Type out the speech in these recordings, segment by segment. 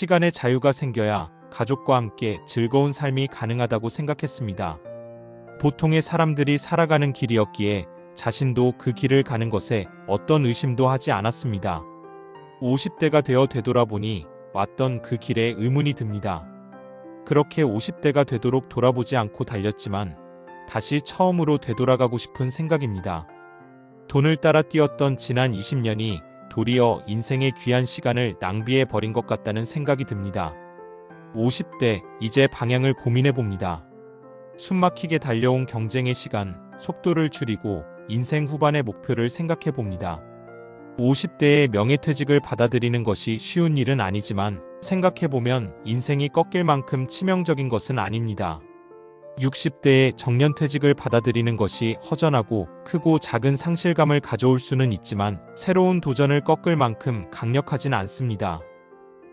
시간의 자유가 생겨야 가족과 함께 즐거운 삶이 가능하다고 생각했습니다. 보통의 사람들이 살아가는 길이었기에 자신도 그 길을 가는 것에 어떤 의심도 하지 않았습니다. 50대가 되어 되돌아보니 왔던 그 길에 의문이 듭니다. 그렇게 50대가 되도록 돌아보지 않고 달렸지만 다시 처음으로 되돌아가고 싶은 생각입니다. 돈을 따라 뛰었던 지난 20년이 도리어 인생의 귀한 시간을 낭비해 버린 것 같다는 생각이 듭니다. 50대, 이제 방향을 고민해 봅니다. 숨막히게 달려온 경쟁의 시간, 속도를 줄이고 인생 후반의 목표를 생각해 봅니다. 50대의 명예퇴직을 받아들이는 것이 쉬운 일은 아니지만 생각해보면 인생이 꺾일 만큼 치명적인 것은 아닙니다. 60대의 정년퇴직을 받아들이는 것이 허전하고 크고 작은 상실감을 가져올 수는 있지만 새로운 도전을 꺾을 만큼 강력하진 않습니다.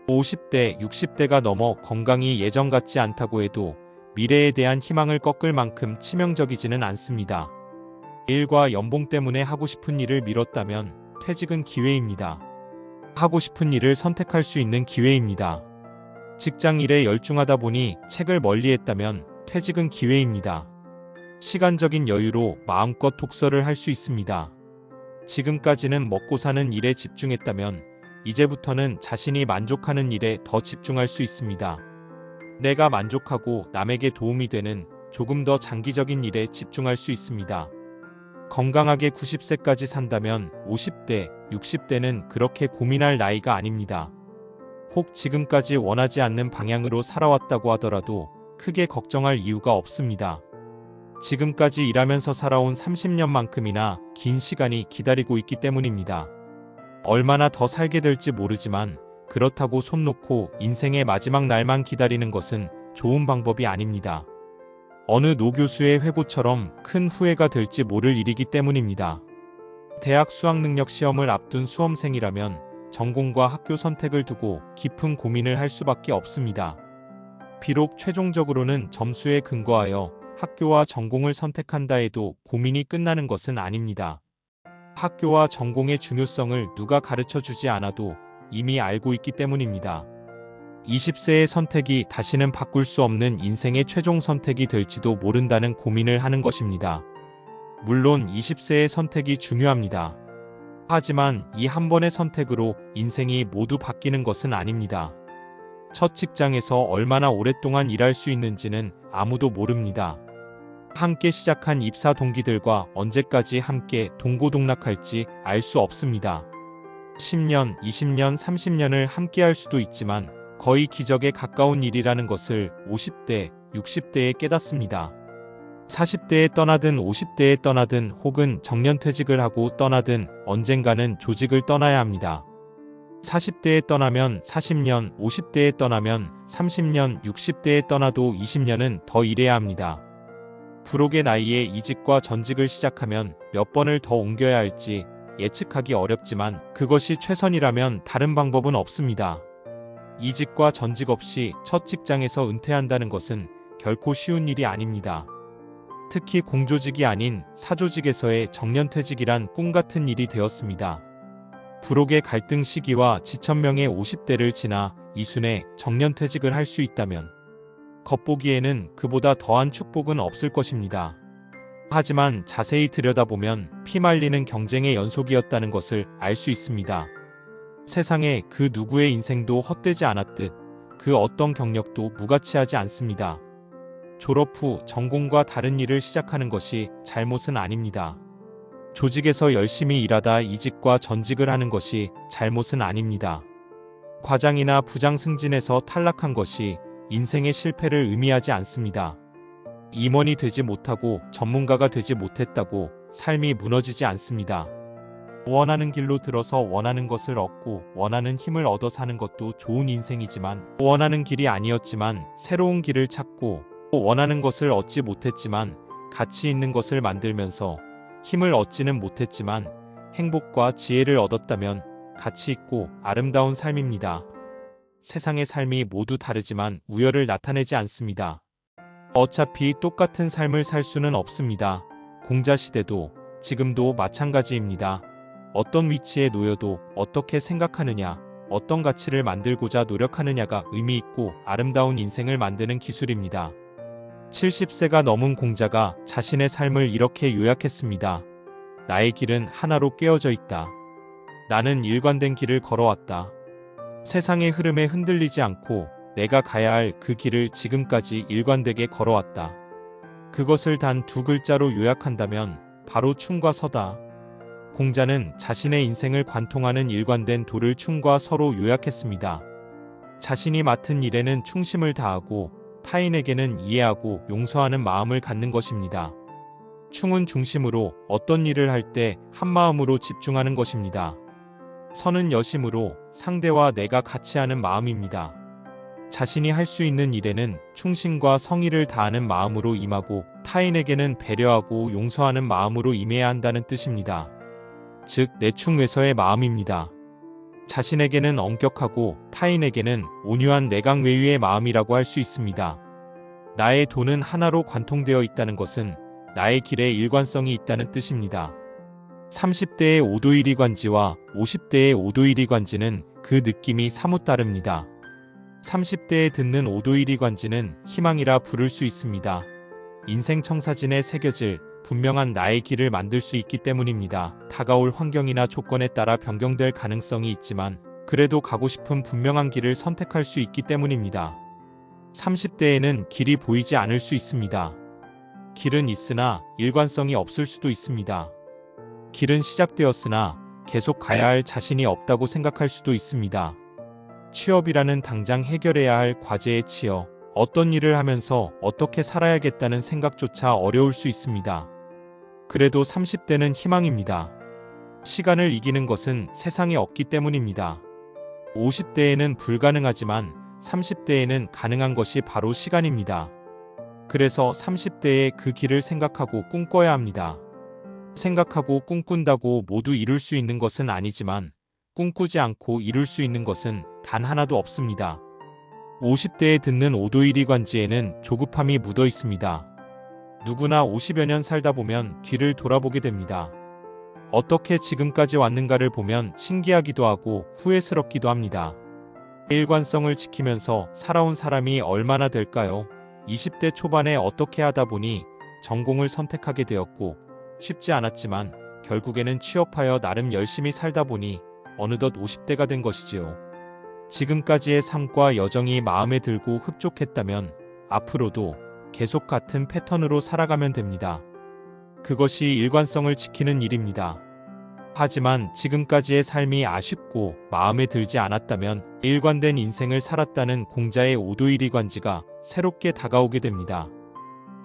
50대, 60대가 넘어 건강이 예전 같지 않다고 해도 미래에 대한 희망을 꺾을 만큼 치명적이지는 않습니다. 일과 연봉 때문에 하고 싶은 일을 미뤘다면 퇴직은 기회입니다. 하고 싶은 일을 선택할 수 있는 기회입니다. 직장 일에 열중하다 보니 책을 멀리했다면 퇴직은 기회입니다. 시간적인 여유로 마음껏 독서를 할 수 있습니다. 지금까지는 먹고 사는 일에 집중했다면 이제부터는 자신이 만족하는 일에 더 집중할 수 있습니다. 내가 만족하고 남에게 도움이 되는 조금 더 장기적인 일에 집중할 수 있습니다. 건강하게 90세까지 산다면 50대, 60대는 그렇게 고민할 나이가 아닙니다. 혹 지금까지 원하지 않는 방향으로 살아왔다고 하더라도 크게 걱정할 이유가 없습니다. 지금까지 일하면서 살아온 30년만큼이나 긴 시간이 기다리고 있기 때문입니다. 얼마나 더 살게 될지 모르지만 그렇다고 손 놓고 인생의 마지막 날만 기다리는 것은 좋은 방법이 아닙니다. 어느 노 교수의 회고처럼 큰 후회가 될지 모를 일이기 때문입니다. 대학 수학능력 시험을 앞둔 수험생이라면 전공과 학교 선택을 두고 깊은 고민을 할 수밖에 없습니다. 비록 최종적으로는 점수에 근거하여 학교와 전공을 선택한다 해도 고민이 끝나는 것은 아닙니다. 학교와 전공의 중요성을 누가 가르쳐 주지 않아도 이미 알고 있기 때문입니다. 20세의 선택이 다시는 바꿀 수 없는 인생의 최종 선택이 될지도 모른다는 고민을 하는 것입니다. 물론 20세의 선택이 중요합니다. 하지만 이 한 번의 선택으로 인생이 모두 바뀌는 것은 아닙니다. 첫 직장에서 얼마나 오랫동안 일할 수 있는지는 아무도 모릅니다. 함께 시작한 입사 동기들과 언제까지 함께 동고동락할지 알 수 없습니다. 10년, 20년, 30년을 함께 할 수도 있지만 거의 기적에 가까운 일이라는 것을 50대, 60대에 깨닫습니다. 40대에 떠나든 50대에 떠나든 혹은 정년퇴직을 하고 떠나든 언젠가는 조직을 떠나야 합니다. 40대에 떠나면 40년, 50대에 떠나면 30년, 60대에 떠나도 20년은 더 일해야 합니다. 불혹의 나이에 이직과 전직을 시작하면 몇 번을 더 옮겨야 할지 예측하기 어렵지만 그것이 최선이라면 다른 방법은 없습니다. 이직과 전직 없이 첫 직장에서 은퇴한다는 것은 결코 쉬운 일이 아닙니다. 특히 공조직이 아닌 사조직에서의 정년퇴직이란 꿈같은 일이 되었습니다. 불혹의 갈등 시기와 지천명의 50대를 지나 이순에 정년퇴직을 할 수 있다면 겉보기에는 그보다 더한 축복은 없을 것입니다. 하지만 자세히 들여다보면 피말리는 경쟁의 연속이었다는 것을 알 수 있습니다. 세상에 그 누구의 인생도 헛되지 않았듯 그 어떤 경력도 무가치하지 않습니다. 졸업 후 전공과 다른 일을 시작하는 것이 잘못은 아닙니다. 조직에서 열심히 일하다 이직과 전직을 하는 것이 잘못은 아닙니다. 과장이나 부장 승진에서 탈락한 것이 인생의 실패를 의미하지 않습니다. 임원이 되지 못하고 전문가가 되지 못했다고 삶이 무너지지 않습니다. 원하는 길로 들어서 원하는 것을 얻고 원하는 힘을 얻어 사는 것도 좋은 인생이지만 원하는 길이 아니었지만 새로운 길을 찾고 원하는 것을 얻지 못했지만 가치 있는 것을 만들면서 힘을 얻지는 못했지만 행복과 지혜를 얻었다면 가치 있고 아름다운 삶입니다. 세상의 삶이 모두 다르지만 우열을 나타내지 않습니다. 어차피 똑같은 삶을 살 수는 없습니다. 공자시대도 지금도 마찬가지입니다. 어떤 위치에 놓여도 어떻게 생각하느냐, 어떤 가치를 만들고자 노력하느냐가 의미 있고 아름다운 인생을 만드는 기술입니다. 70세가 넘은 공자가 자신의 삶을 이렇게 요약했습니다. 나의 길은 하나로 깨어져 있다. 나는 일관된 길을 걸어왔다. 세상의 흐름에 흔들리지 않고 내가 가야 할 그 길을 지금까지 일관되게 걸어왔다. 그것을 단 두 글자로 요약한다면 바로 충과 서다. 공자는 자신의 인생을 관통하는 일관된 도를 충과 서로 요약했습니다. 자신이 맡은 일에는 충심을 다하고 타인에게는 이해하고 용서하는 마음을 갖는 것입니다. 충은 중심으로 어떤 일을 할 때 한마음으로 집중하는 것입니다. 선은 여심으로 상대와 내가 같이 하는 마음입니다. 자신이 할 수 있는 일에는 충신과 성의를 다하는 마음으로 임하고 타인에게는 배려하고 용서하는 마음으로 임해야 한다는 뜻입니다. 즉 내충외서의 마음입니다. 자신에게는 엄격하고 타인에게는 온유한 내강외유의 마음이라고 할 수 있습니다. 나의 도는 하나로 관통되어 있다는 것은 나의 길에 일관성이 있다는 뜻입니다. 30대의 오도일이관지와 50대의 오도일이관지는 그 느낌이 사뭇 다릅니다. 30대에 듣는 오도일이관지는 희망이라 부를 수 있습니다. 인생 청사진에 새겨질 분명한 나의 길을 만들 수 있기 때문입니다. 다가올 환경이나 조건에 따라 변경될 가능성이 있지만 그래도 가고 싶은 분명한 길을 선택할 수 있기 때문입니다. 30대에는 길이 보이지 않을 수 있습니다. 길은 있으나 일관성이 없을 수도 있습니다. 길은 시작되었으나 계속 가야 할 자신이 없다고 생각할 수도 있습니다. 취업이라는 당장 해결해야 할 과제에 치여 어떤 일을 하면서 어떻게 살아야겠다는 생각조차 어려울 수 있습니다. 그래도 30대는 희망입니다. 시간을 이기는 것은 세상에 없기 때문입니다. 50대에는 불가능하지만 30대에는 가능한 것이 바로 시간입니다. 그래서 30대에 그 길을 생각하고 꿈꿔야 합니다. 생각하고 꿈꾼다고 모두 이룰 수 있는 것은 아니지만 꿈꾸지 않고 이룰 수 있는 것은 단 하나도 없습니다. 50대에 듣는 오도일이관지에는 조급함이 묻어 있습니다. 누구나 50여 년 살다 보면 뒤를 돌아보게 됩니다. 어떻게 지금까지 왔는가를 보면 신기하기도 하고 후회스럽기도 합니다. 일관성을 지키면서 살아온 사람이 얼마나 될까요? 20대 초반에 어떻게 하다 보니 전공을 선택하게 되었고 쉽지 않았지만 결국에는 취업하여 나름 열심히 살다 보니 어느덧 50대가 된 것이지요. 지금까지의 삶과 여정이 마음에 들고 흡족했다면 앞으로도 계속 같은 패턴으로 살아가면 됩니다. 그것이 일관성을 지키는 일입니다. 하지만 지금까지의 삶이 아쉽고 마음에 들지 않았다면 일관된 인생을 살았다는 공자의 오도일이관지가 새롭게 다가오게 됩니다.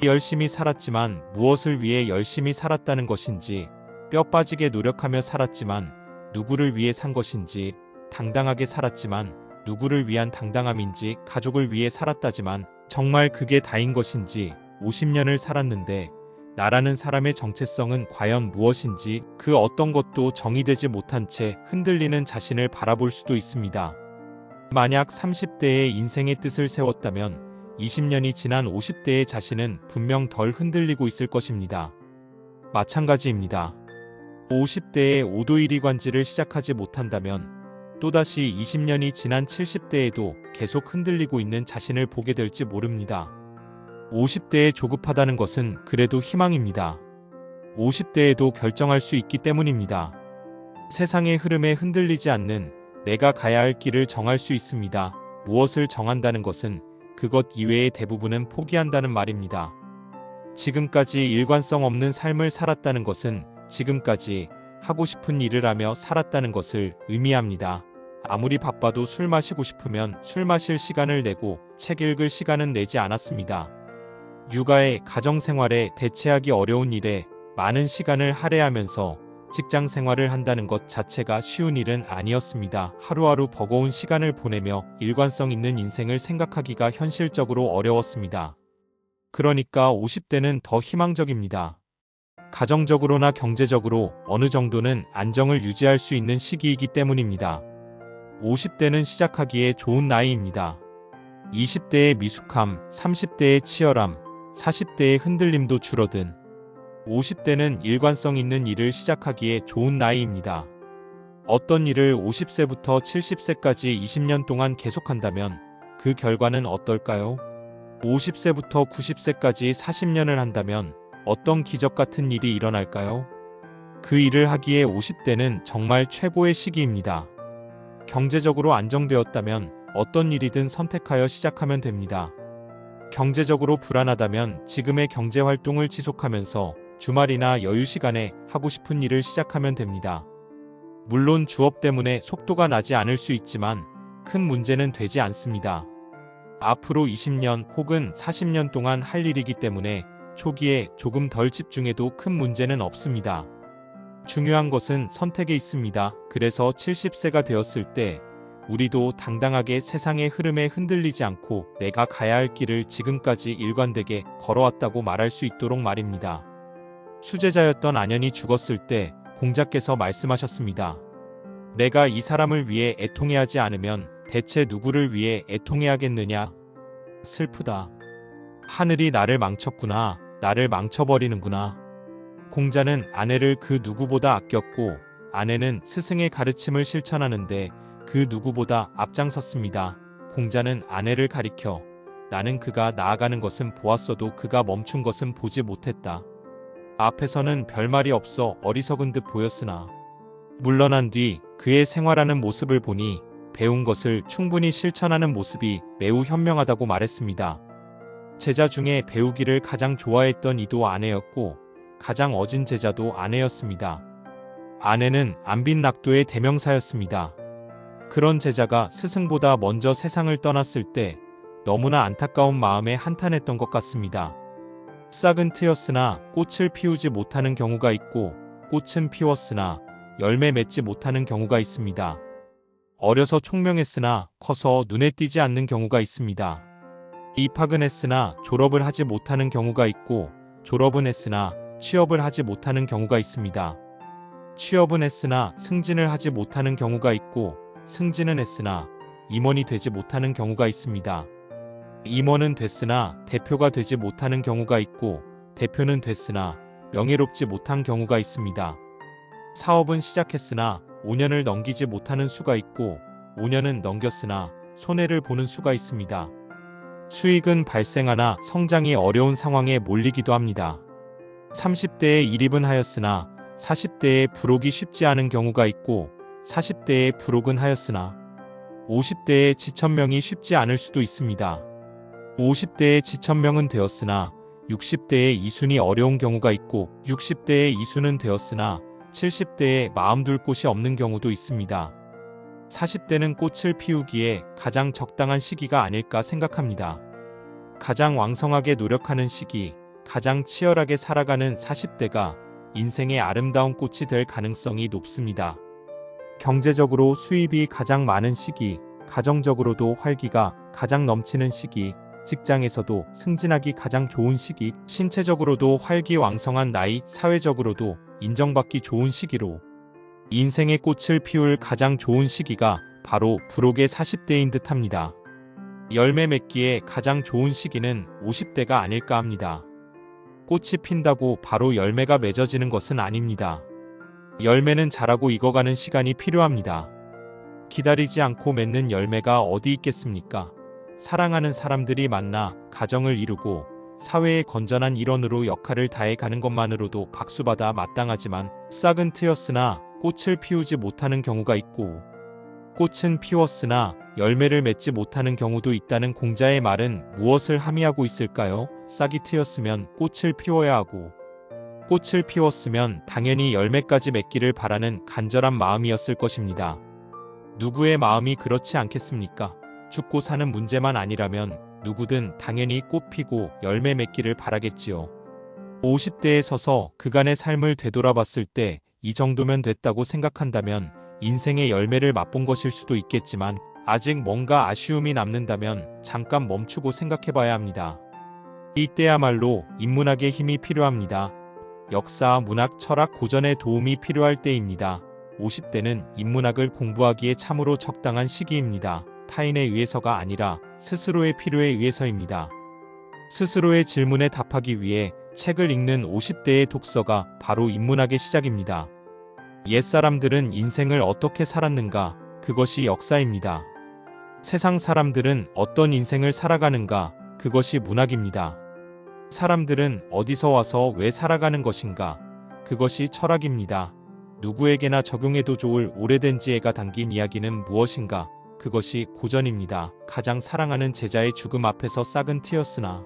열심히 살았지만 무엇을 위해 열심히 살았다는 것인지, 뼈 빠지게 노력하며 살았지만 누구를 위해 산 것인지, 당당하게 살았지만 누구를 위한 당당함인지, 가족을 위해 살았다지만 정말 그게 다인 것인지, 50년을 살았는데 나라는 사람의 정체성은 과연 무엇인지 그 어떤 것도 정의되지 못한 채 흔들리는 자신을 바라볼 수도 있습니다. 만약 30대에 인생의 뜻을 세웠다면 20년이 지난 50대의 자신은 분명 덜 흔들리고 있을 것입니다. 마찬가지입니다. 50대에 오도일이관지를 시작하지 못한다면 또다시 20년이 지난 70대에도 계속 흔들리고 있는 자신을 보게 될지 모릅니다. 50대에 조급하다는 것은 그래도 희망입니다. 50대에도 결정할 수 있기 때문입니다. 세상의 흐름에 흔들리지 않는 내가 가야 할 길을 정할 수 있습니다. 무엇을 정한다는 것은 그것 이외의 대부분은 포기한다는 말입니다. 지금까지 일관성 없는 삶을 살았다는 것은 지금까지 하고 싶은 일을 하며 살았다는 것을 의미합니다. 아무리 바빠도 술 마시고 싶으면 술 마실 시간을 내고 책 읽을 시간은 내지 않았습니다. 육아에, 가정생활에, 대체하기 어려운 일에 많은 시간을 할애하면서 직장 생활을 한다는 것 자체가 쉬운 일은 아니었습니다. 하루하루 버거운 시간을 보내며 일관성 있는 인생을 생각하기가 현실적으로 어려웠습니다. 그러니까 50대는 더 희망적입니다. 가정적으로나 경제적으로 어느 정도는 안정을 유지할 수 있는 시기이기 때문입니다. 50대는 시작하기에 좋은 나이입니다. 20대의 미숙함, 30대의 치열함, 40대의 흔들림도 줄어든 50대는 일관성 있는 일을 시작하기에 좋은 나이입니다. 어떤 일을 50세부터 70세까지 20년 동안 계속한다면 그 결과는 어떨까요? 50세부터 90세까지 40년을 한다면 어떤 기적 같은 일이 일어날까요? 그 일을 하기에 50대는 정말 최고의 시기입니다. 경제적으로 안정되었다면 어떤 일이든 선택하여 시작하면 됩니다. 경제적으로 불안하다면 지금의 경제 활동을 지속하면서 주말이나 여유 시간에 하고 싶은 일을 시작하면 됩니다. 물론 주업 때문에 속도가 나지 않을 수 있지만 큰 문제는 되지 않습니다. 앞으로 20년 혹은 40년 동안 할 일이기 때문에 초기에 조금 덜 집중해도 큰 문제는 없습니다. 중요한 것은 선택에 있습니다. 그래서 70세가 되었을 때 우리도 당당하게 세상의 흐름에 흔들리지 않고 내가 가야 할 길을 지금까지 일관되게 걸어왔다고 말할 수 있도록 말입니다. 수제자였던 안현이 죽었을 때 공자께서 말씀하셨습니다. 내가 이 사람을 위해 애통해하지 않으면 대체 누구를 위해 애통해야겠느냐? 슬프다. 하늘이 나를 망쳤구나. 나를 망쳐버리는구나. 공자는 아내를 그 누구보다 아꼈고 아내는 스승의 가르침을 실천하는데 그 누구보다 앞장섰습니다. 공자는 아내를 가리켜 나는 그가 나아가는 것은 보았어도 그가 멈춘 것은 보지 못했다. 앞에서는 별말이 없어 어리석은 듯 보였으나 물러난 뒤 그의 생활하는 모습을 보니 배운 것을 충분히 실천하는 모습이 매우 현명하다고 말했습니다. 제자 중에 배우기를 가장 좋아했던 이도 아내였고 가장 어진 제자도 아내였습니다. 아내는 안빈낙도의 대명사였습니다. 그런 제자가 스승보다 먼저 세상을 떠났을 때 너무나 안타까운 마음에 한탄했던 것 같습니다. 싹은 트였으나 꽃을 피우지 못하는 경우가 있고 꽃은 피웠으나 열매 맺지 못하는 경우가 있습니다. 어려서 총명했으나 커서 눈에 띄지 않는 경우가 있습니다. 입학은 했으나 졸업을 하지 못하는 경우가 있고 졸업은 했으나 취업을 하지 못하는 경우가 있습니다. 취업은 했으나 승진을 하지 못하는 경우가 있고 승진은 했으나 임원이 되지 못하는 경우가 있습니다. 임원은 됐으나 대표가 되지 못하는 경우가 있고 대표는 됐으나 명예롭지 못한 경우가 있습니다. 사업은 시작했으나 5년을 넘기지 못하는 수가 있고 5년은 넘겼으나 손해를 보는 수가 있습니다. 수익은 발생하나 성장이 어려운 상황에 몰리기도 합니다. 30대에 일입은 하였으나 40대에 부록이 쉽지 않은 경우가 있고 40대에 부록은 하였으나 50대에 지천명이 쉽지 않을 수도 있습니다. 50대에 지천명은 되었으나 60대에 이순이 어려운 경우가 있고 60대에 이순은 되었으나 70대에 마음 둘 곳이 없는 경우도 있습니다. 40대는 꽃을 피우기에 가장 적당한 시기가 아닐까 생각합니다. 가장 왕성하게 노력하는 시기, 가장 치열하게 살아가는 40대가 인생의 아름다운 꽃이 될 가능성이 높습니다. 경제적으로 수입이 가장 많은 시기, 가정적으로도 활기가 가장 넘치는 시기, 직장에서도 승진하기 가장 좋은 시기, 신체적으로도 활기왕성한 나이, 사회적으로도 인정받기 좋은 시기로 인생의 꽃을 피울 가장 좋은 시기가 바로 부록의 40대인 듯합니다. 열매 맺기에 가장 좋은 시기는 50대가 아닐까 합니다. 꽃이 핀다고 바로 열매가 맺어지는 것은 아닙니다. 열매는 자라고 익어가는 시간이 필요합니다. 기다리지 않고 맺는 열매가 어디 있겠습니까? 사랑하는 사람들이 만나 가정을 이루고 사회의 건전한 일원으로 역할을 다해 가는 것만으로도 박수받아 마땅하지만 싹은 트였으나 꽃을 피우지 못하는 경우가 있고 꽃은 피웠으나 열매를 맺지 못하는 경우도 있다는 공자의 말은 무엇을 함의하고 있을까요? 싹이 트였으면 꽃을 피워야 하고 꽃을 피웠으면 당연히 열매까지 맺기를 바라는 간절한 마음이었을 것입니다. 누구의 마음이 그렇지 않겠습니까? 죽고 사는 문제만 아니라면 누구든 당연히 꽃 피고 열매 맺기를 바라겠지요. 50대에 서서 그간의 삶을 되돌아봤을 때 이 정도면 됐다고 생각한다면 인생의 열매를 맛본 것일 수도 있겠지만 아직 뭔가 아쉬움이 남는다면 잠깐 멈추고 생각해봐야 합니다. 이때야말로 인문학의 힘이 필요합니다. 역사, 문학, 철학, 고전의 도움이 필요할 때입니다. 50대는 인문학을 공부하기에 참으로 적당한 시기입니다. 타인에 의해서가 아니라 스스로의 필요에 의해서입니다. 스스로의 질문에 답하기 위해 책을 읽는 50대의 독서가 바로 인문학의 시작입니다. 옛사람들은 인생을 어떻게 살았는가? 그것이 역사입니다. 세상 사람들은 어떤 인생을 살아가는가? 그것이 문학입니다. 사람들은 어디서 와서 왜 살아가는 것인가? 그것이 철학입니다. 누구에게나 적용해도 좋을 오래된 지혜가 담긴 이야기는 무엇인가? 그것이 고전입니다. 가장 사랑하는 제자의 죽음 앞에서 싹은 틔었으나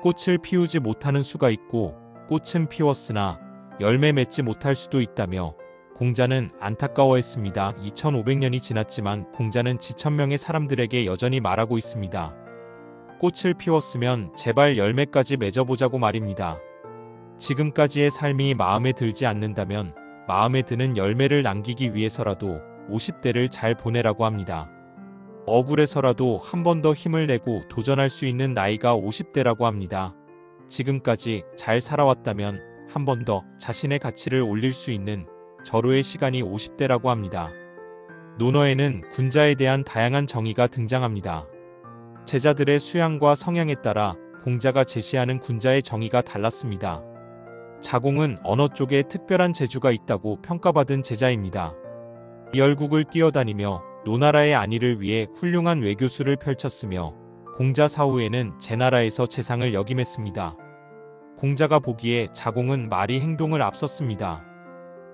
꽃을 피우지 못하는 수가 있고 꽃은 피웠으나 열매 맺지 못할 수도 있다며 공자는 안타까워했습니다. 2500년이 지났지만 공자는 지천명의 사람들에게 여전히 말하고 있습니다. 꽃을 피웠으면 제발 열매까지 맺어보자고 말입니다. 지금까지의 삶이 마음에 들지 않는다면 마음에 드는 열매를 남기기 위해서라도 50대를 잘 보내라고 합니다. 억울해서라도 한 번 더 힘을 내고 도전할 수 있는 나이가 50대라고 합니다. 지금까지 잘 살아왔다면 한 번 더 자신의 가치를 올릴 수 있는 절호의 시간이 50대라고 합니다. 논어에는 군자에 대한 다양한 정의가 등장합니다. 제자들의 수양과 성향에 따라 공자가 제시하는 군자의 정의가 달랐습니다. 자공은 언어 쪽에 특별한 재주가 있다고 평가받은 제자입니다. 열국을 뛰어다니며 노나라의 안위를 위해 훌륭한 외교수를 펼쳤으며 공자 사후에는 제나라에서 재상을 역임했습니다. 공자가 보기에 자공은 말이 행동을 앞섰습니다.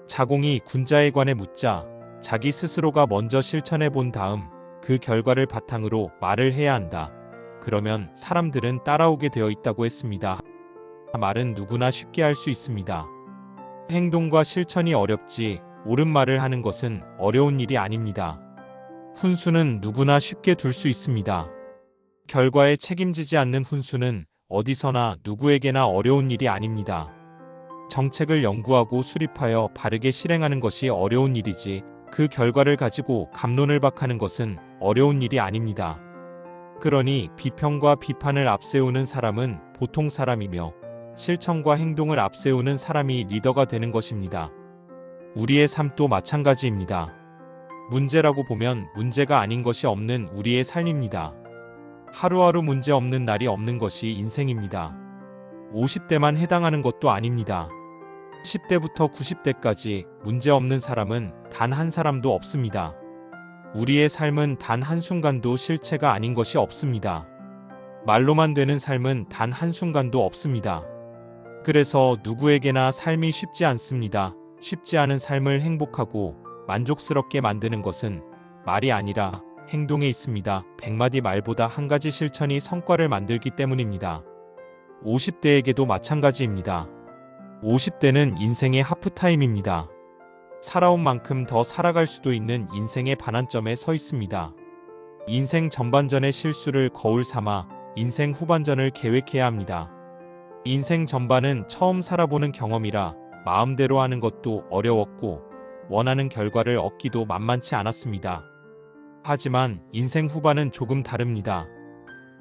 자공이 군자에 관해 묻자 자기 스스로가 먼저 실천해 본 다음 그 결과를 바탕으로 말을 해야 한다. 그러면 사람들은 따라오게 되어 있다고 했습니다. 말은 누구나 쉽게 할 수 있습니다. 행동과 실천이 어렵지 옳은 말을 하는 것은 어려운 일이 아닙니다. 훈수는 누구나 쉽게 둘 수 있습니다. 결과에 책임지지 않는 훈수는 어디서나 누구에게나 어려운 일이 아닙니다. 정책을 연구하고 수립하여 바르게 실행하는 것이 어려운 일이지 그 결과를 가지고 갑론을 박하는 것은 어려운 일이 아닙니다. 그러니 비평과 비판을 앞세우는 사람은 보통 사람이며 실천과 행동을 앞세우는 사람이 리더가 되는 것입니다. 우리의 삶도 마찬가지입니다. 문제라고 보면 문제가 아닌 것이 없는 우리의 삶입니다. 하루하루 문제 없는 날이 없는 것이 인생입니다. 50대만 해당하는 것도 아닙니다. 10대부터 90대까지 문제 없는 사람은 단 한 사람도 없습니다. 우리의 삶은 단 한순간도 실체가 아닌 것이 없습니다. 말로만 되는 삶은 단 한순간도 없습니다. 그래서 누구에게나 삶이 쉽지 않습니다. 쉽지 않은 삶을 행복하고 만족스럽게 만드는 것은 말이 아니라 행동에 있습니다. 100마디 말보다 한 가지 실천이 성과를 만들기 때문입니다. 50대에게도 마찬가지입니다. 50대는 인생의 하프타임입니다. 살아온 만큼 더 살아갈 수도 있는 인생의 반환점에 서 있습니다. 인생 전반전의 실수를 거울 삼아 인생 후반전을 계획해야 합니다. 인생 전반은 처음 살아보는 경험이라 마음대로 하는 것도 어려웠고 원하는 결과를 얻기도 만만치 않았습니다. 하지만 인생 후반은 조금 다릅니다.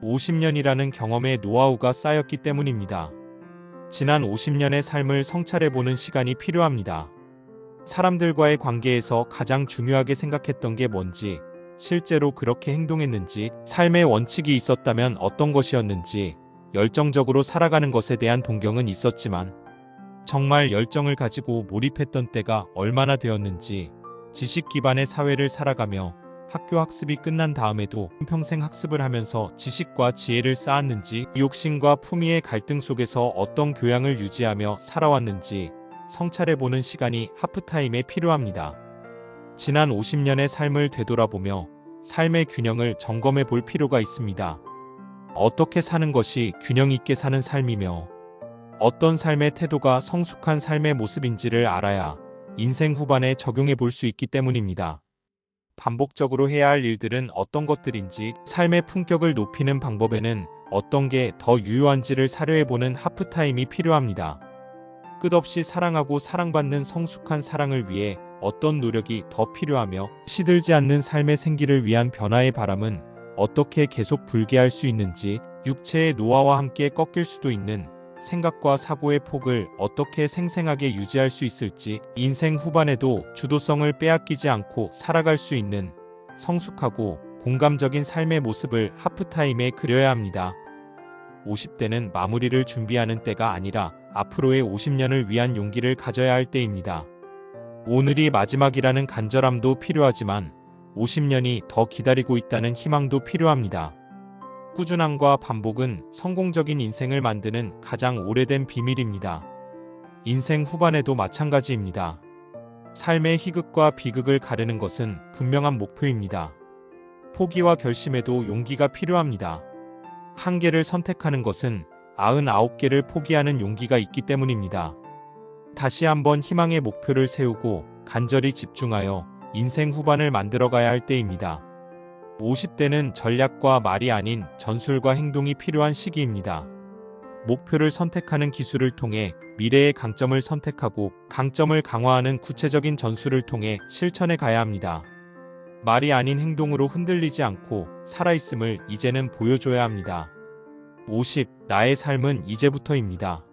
50년이라는 경험의 노하우가 쌓였기 때문입니다. 지난 50년의 삶을 성찰해보는 시간이 필요합니다. 사람들과의 관계에서 가장 중요하게 생각했던 게 뭔지, 실제로 그렇게 행동했는지, 삶의 원칙이 있었다면 어떤 것이었는지, 열정적으로 살아가는 것에 대한 동경은 있었지만 정말 열정을 가지고 몰입했던 때가 얼마나 되었는지, 지식 기반의 사회를 살아가며 학교 학습이 끝난 다음에도 평생 학습을 하면서 지식과 지혜를 쌓았는지, 욕심과 품위의 갈등 속에서 어떤 교양을 유지하며 살아왔는지 성찰해보는 시간이 하프타임에 필요합니다. 지난 50년의 삶을 되돌아보며 삶의 균형을 점검해 볼 필요가 있습니다. 어떻게 사는 것이 균형 있게 사는 삶이며 어떤 삶의 태도가 성숙한 삶의 모습인지를 알아야 인생 후반에 적용해 볼 수 있기 때문입니다. 반복적으로 해야 할 일들은 어떤 것들인지, 삶의 품격을 높이는 방법에는 어떤 게 더 유효한지를 사려해보는 하프타임이 필요합니다. 끝없이 사랑하고 사랑받는 성숙한 사랑을 위해 어떤 노력이 더 필요하며 시들지 않는 삶의 생기를 위한 변화의 바람은 어떻게 계속 불게 할 수 있는지, 육체의 노화와 함께 꺾일 수도 있는 생각과 사고의 폭을 어떻게 생생하게 유지할 수 있을지, 인생 후반에도 주도성을 빼앗기지 않고 살아갈 수 있는 성숙하고 공감적인 삶의 모습을 하프타임에 그려야 합니다. 50대는 마무리를 준비하는 때가 아니라 앞으로의 50년을 위한 용기를 가져야 할 때입니다. 오늘이 마지막이라는 간절함도 필요하지만 50년이 더 기다리고 있다는 희망도 필요합니다. 꾸준함과 반복은 성공적인 인생을 만드는 가장 오래된 비밀입니다. 인생 후반에도 마찬가지입니다. 삶의 희극과 비극을 가르는 것은 분명한 목표입니다. 포기와 결심에도 용기가 필요합니다. 한 개를 선택하는 것은 99개를 포기하는 용기가 있기 때문입니다. 다시 한번 희망의 목표를 세우고 간절히 집중하여 인생 후반을 만들어가야 할 때입니다. 50대는 전략과 말이 아닌 전술과 행동이 필요한 시기입니다. 목표를 선택하는 기술을 통해 미래의 강점을 선택하고 강점을 강화하는 구체적인 전술을 통해 실천해 가야 합니다. 말이 아닌 행동으로 흔들리지 않고 살아있음을 이제는 보여줘야 합니다. 50. 나의 삶은 이제부터입니다.